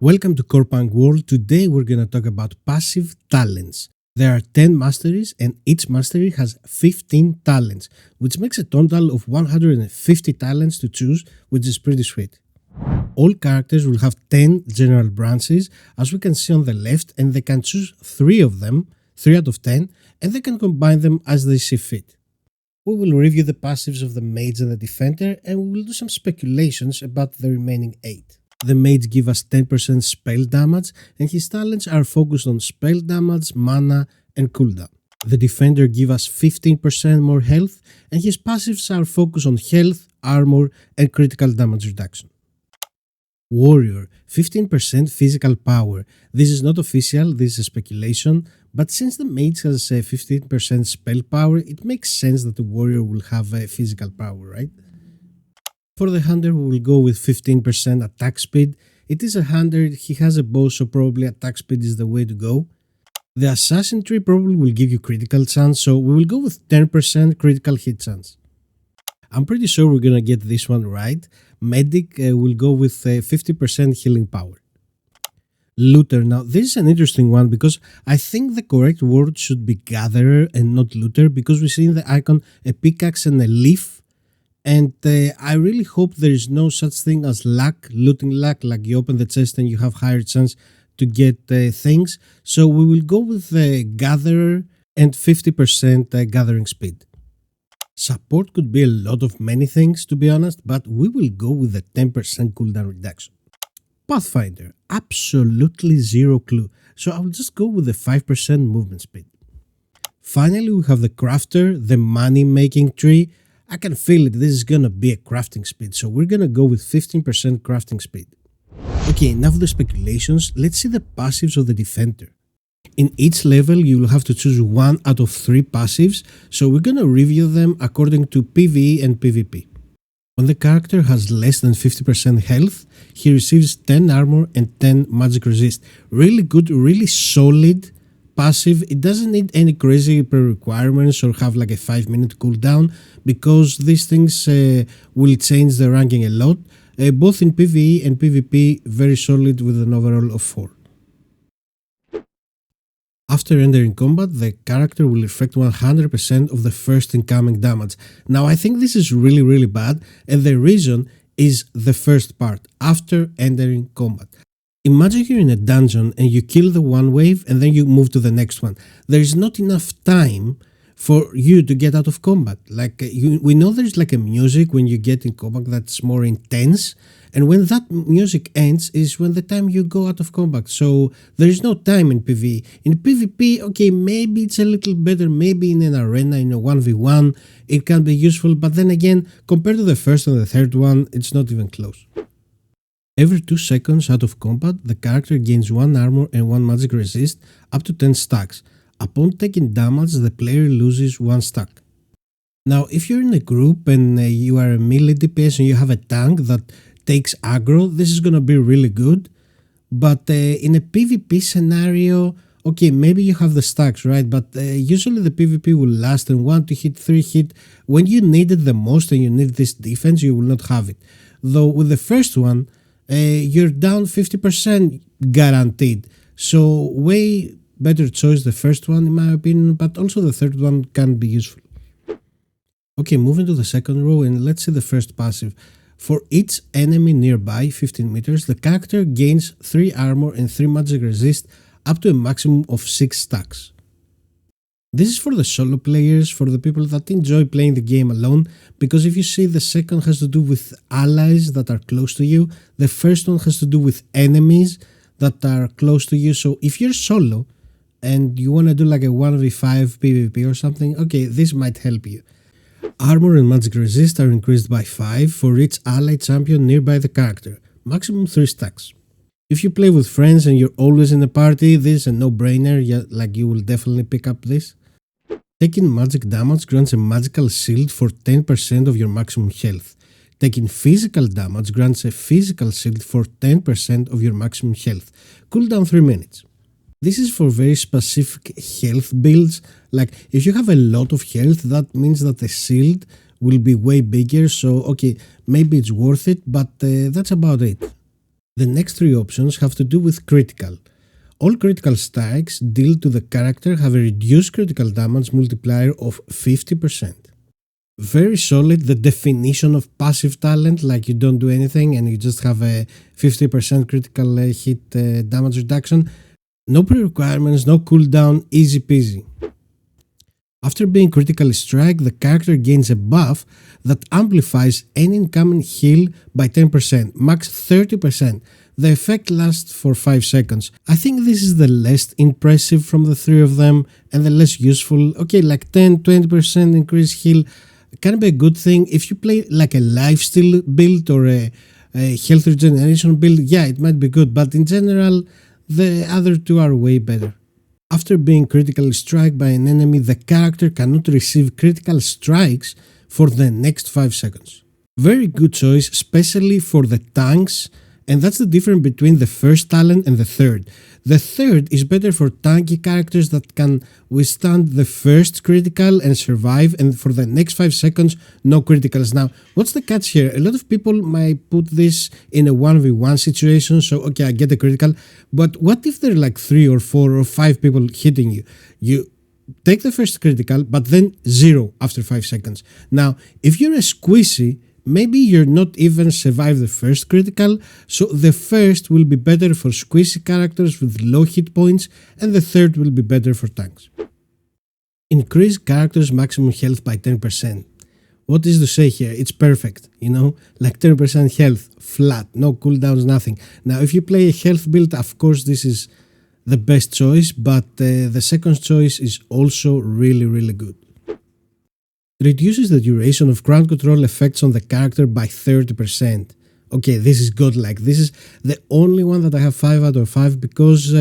Welcome to Corepunk World. Today we're going to talk about passive talents. There are 10 masteries and each mastery has 15 talents, which makes a total of 150 talents to choose, which is pretty sweet. All characters will have 10 general branches, as we can see on the left, and they can choose 3 of them, 3 out of 10, and they can combine them as they see fit. We will review the passives of the mage and the defender, and we will do some speculations about the remaining 8. The mage gives us 10% spell damage, and his talents are focused on spell damage, mana, and cooldown. The defender gives us 15% more health, and his passives are focused on health, armor, and critical damage reduction. Warrior, 15% physical power. This is not official, this is a speculation, but since the mage has a 15% spell power, it makes sense that the warrior will have a physical power, right? For the hunter, we will go with 15% attack speed. It is a hunter, he has a bow, so probably attack speed is the way to go. The assassin tree probably will give you critical chance, so we will go with 10% critical hit chance. I'm pretty sure we're gonna get this one right. Medic will go with 50% healing power. Looter. Now this is an interesting one because I think the correct word should be gatherer and not looter, because we see in the icon a pickaxe and a leaf. And I really hope there is no such thing as luck, looting luck, like you open the chest and you have higher chance to get things. So we will go with the gatherer and 50% gathering speed. Support could be a lot of many things, to be honest, but we will go with the 10% cooldown reduction. Pathfinder, absolutely zero clue, so I will just go with the 5% movement speed. Finally, we have the crafter, the money making tree. I can feel it, this is gonna be a crafting speed, so we're gonna go with 15% crafting speed. Okay, enough of the speculations, let's see the passives of the defender. In each level, you will have to choose 1 out of 3 passives, so we're gonna review them according to PvE and PvP. When the character has less than 50% health, he receives 10 armor and 10 magic resist. Really good, really solid passive. It doesn't need any crazy pre-requirements or have like a 5-minute cooldown, because these things will change the ranking a lot. Both in PvE and PvP, very solid with an overall of 4. After entering combat, the character will reflect 100% of the first incoming damage. Now I think this is really bad, and the reason is the first part, after entering combat. Imagine you're in a dungeon and you kill the one wave and then you move to the next one. There is not enough time for you to get out of combat. We know there's like a music when you get in combat that's more intense, and when that music ends is when the time you go out of combat. So there is no time in PvE. In PvP, okay, maybe it's a little better, maybe in an arena, in a 1v1, it can be useful, but then again, compared to the first and the third one, it's not even close. Every 2 seconds out of combat, the character gains 1 armor and 1 magic resist, up to 10 stacks. Upon taking damage, the player loses 1 stack. Now, if you're in a group and you are a melee DPS and you have a tank that takes aggro, this is gonna be really good. But in a PvP scenario, okay, maybe you have the stacks, right? But usually the PvP will last, and 1 to hit, 3 hit. When you need it the most and you need this defense, you will not have it. Though with the first one, you're down 50% guaranteed. So way better choice the first one in my opinion, but also the third one can be useful. Okay, moving to the second row, and let's see the first passive. For each enemy nearby 15 meters, the character gains 3 armor and 3 magic resist, up to a maximum of 6 stacks. This is for the solo players, for the people that enjoy playing the game alone, because if you see, the second has to do with allies that are close to you, the first one has to do with enemies that are close to you. So if you're solo and you want to do like a 1v5 PvP or something, okay, this might help you. Armor and magic resist are increased by 5 for each ally champion nearby the character, maximum 3 stacks. If you play with friends and you're always in a party, this is a no-brainer, like you will definitely pick up this. Taking magic damage grants a magical shield for 10% of your maximum health. Taking physical damage grants a physical shield for 10% of your maximum health. Cooldown 3 minutes. This is for very specific health builds, like if you have a lot of health, that means that the shield will be way bigger, so okay, maybe it's worth it, but that's about it. The next three options have to do with critical. All critical strikes dealt to the character have a reduced critical damage multiplier of 50%. Very solid, the definition of passive talent, like you don't do anything and you just have a 50% critical hit damage reduction. No pre-requirements, no cooldown, easy peasy. After being critically struck, the character gains a buff that amplifies any incoming heal by 10%, max 30%. The effect lasts for 5 seconds. I think this is the least impressive from the three of them and the less useful. Okay, like 10-20% increased heal can be a good thing. If you play like a lifesteal build or a health regeneration build, yeah, it might be good, but in general, the other two are way better. After being critically struck by an enemy, the character cannot receive critical strikes for the next 5 seconds. Very good choice, especially for the tanks, and that's the difference between the first talent and the third. The third is better for tanky characters that can withstand the first critical and survive, and for the next 5 seconds, no criticals. Now, what's the catch here? A lot of people might put this in a 1v1 situation, so okay, I get the critical, but what if there are like 3 or 4 or 5 people hitting you? You take the first critical, but then 0 after 5 seconds. Now, if you're a squishy, maybe you're not even survive the first critical, so the first will be better for squishy characters with low hit points, and the third will be better for tanks. Increase characters' maximum health by 10%. What is to say here? It's perfect, you know, like 10% health, flat, no cooldowns, nothing. Now, if you play a health build, of course this is the best choice, but the second choice is also really good. Reduces the duration of ground control effects on the character by 30%. Okay, this is good, like this is the only one that I have 5 out of 5 because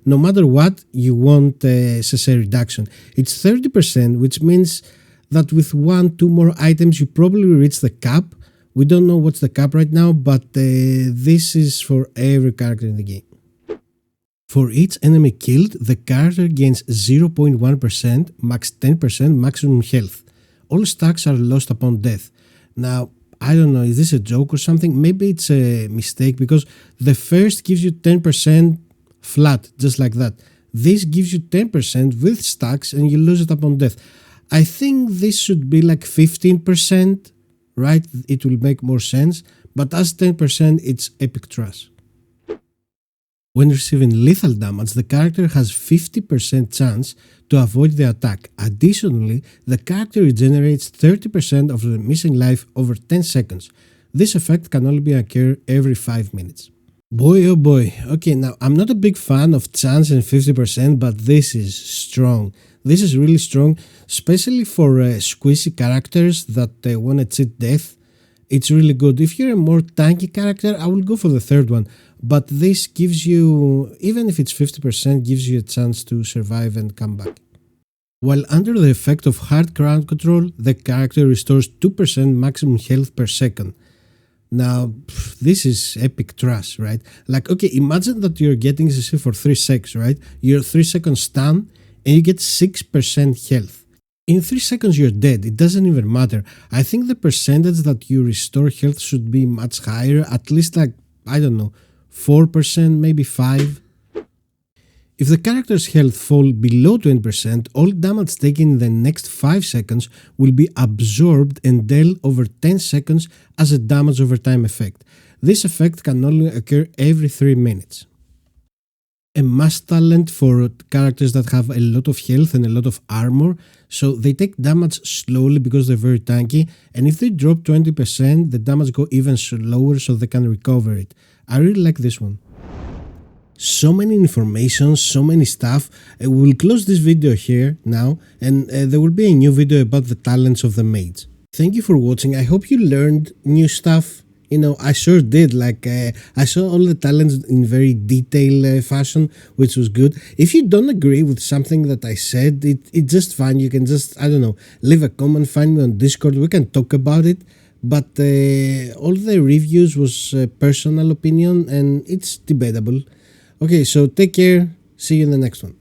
no matter what, you want CC reduction. It's 30%, which means that with 1-2 more items, you probably reach the cap. We don't know what's the cap right now, but this is for every character in the game. For each enemy killed, the character gains 0.1%, max 10% maximum health. All stacks are lost upon death. Now, I don't know, is this a joke or something? Maybe it's a mistake because the first gives you 10% flat, just like that. This gives you 10% with stacks and you lose it upon death. I think this should be like 15%, right? It will make more sense, but as 10%, it's epic trash. When receiving lethal damage, the character has 50% chance to avoid the attack. Additionally, the character regenerates 30% of the missing life over 10 seconds. This effect can only be occur every 5 minutes. Boy oh boy. Okay, now I'm not a big fan of chance and 50%, but this is strong. This is really strong, especially for squishy characters that want to cheat death. It's really good. If you're a more tanky character, I will go for the third one. But this gives you, even if it's 50%, gives you a chance to survive and come back. While under the effect of hard ground control, the character restores 2% maximum health per second. Now, this is epic trash, right? Like, okay, imagine that you're getting CC for 3 seconds, right? You're 3 seconds stun and you get 6% health. In 3 seconds you're dead, it doesn't even matter. I think the percentage that you restore health should be much higher, at least like, I don't know, 4%, maybe 5%. If the character's health fall below 20%, all damage taken in the next 5 seconds will be absorbed and dealt over 10 seconds as a damage over time effect. This effect can only occur every 3 minutes. A must talent for characters that have a lot of health and a lot of armor, so they take damage slowly because they're very tanky, and if they drop 20%, the damage go even slower so they can recover it. I really like this one. So many information, so many stuff. We will close this video here now, and there will be a new video about the talents of the mage. Thank you for watching. I hope you learned new stuff. You know, I sure did. Like, I saw all the talents in very detailed fashion, which was good. If you don't agree with something that I said, it's just fine. You can just, I don't know, leave a comment, find me on Discord. We can talk about it. But all the reviews was personal opinion and it's debatable. Okay, so take care. See you in the next one.